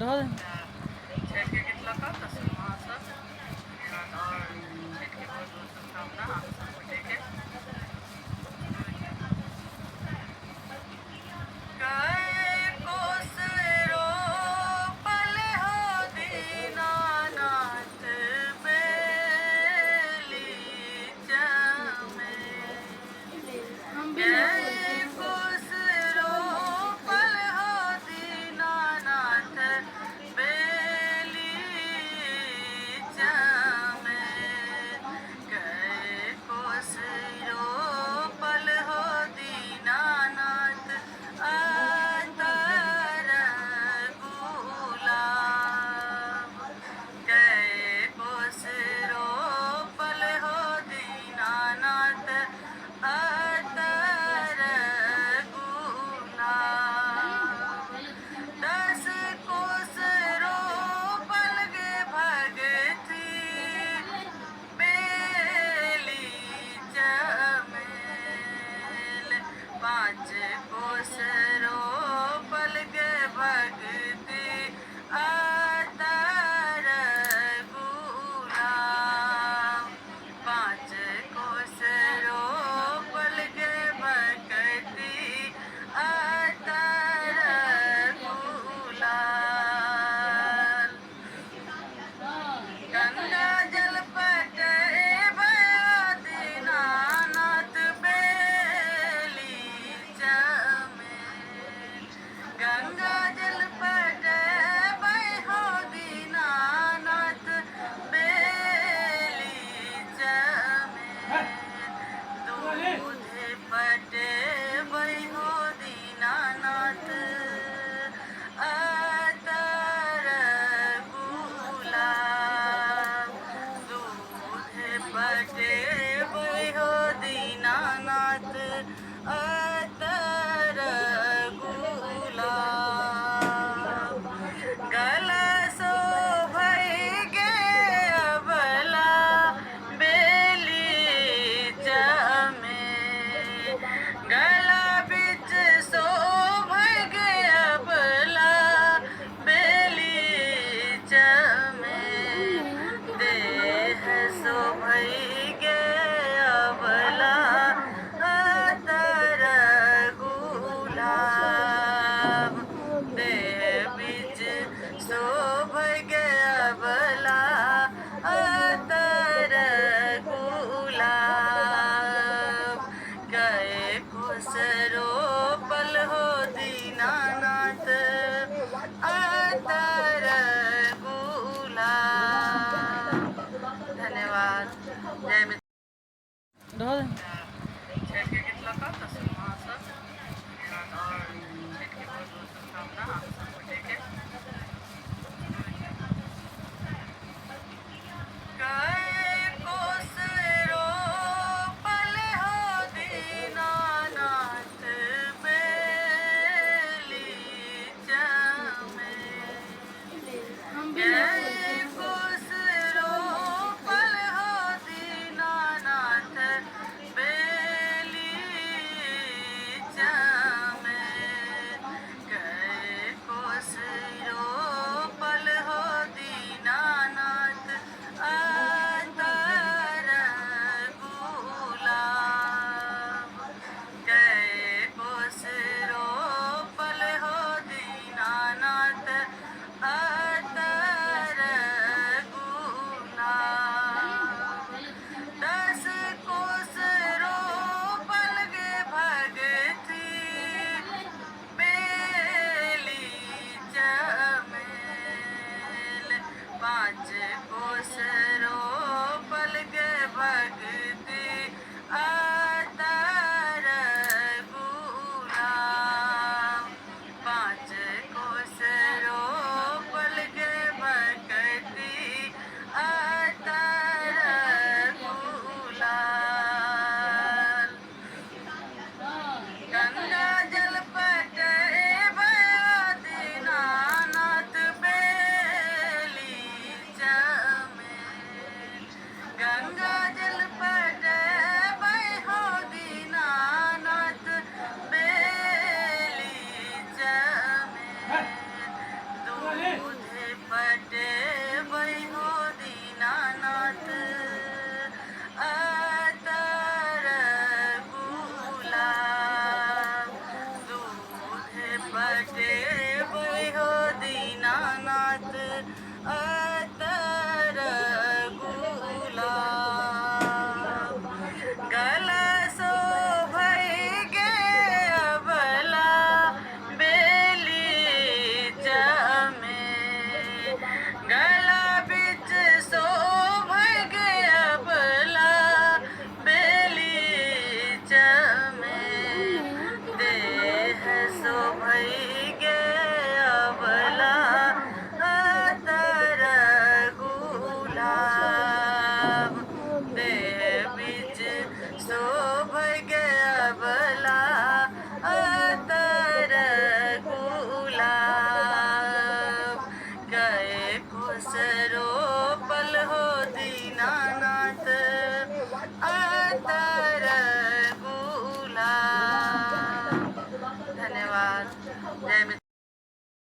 रह दे। छठि के गीत लगा तस्वीर वहाँ सब धन्यवाद और छठ के बहुत बहुत शुभकामना आप सबको लेके गए कोसरो पल हो दीनानाथ बेली चमे गए कोसरो पल हो दीनानाथ पटेबै हो दीनानाथ अतर गुलाब दूध पटेबै हो दीनानाथ अतर गुलाब गला सो भई गे अबला बेली चमे गला बिच सो भई गे अबला बेली चमे देह सो भई गे अबला अतर गुलाब देह बिच सो भई गे अबला अतर गुलाब गए कोसरो पल हो दीनानाथ अतर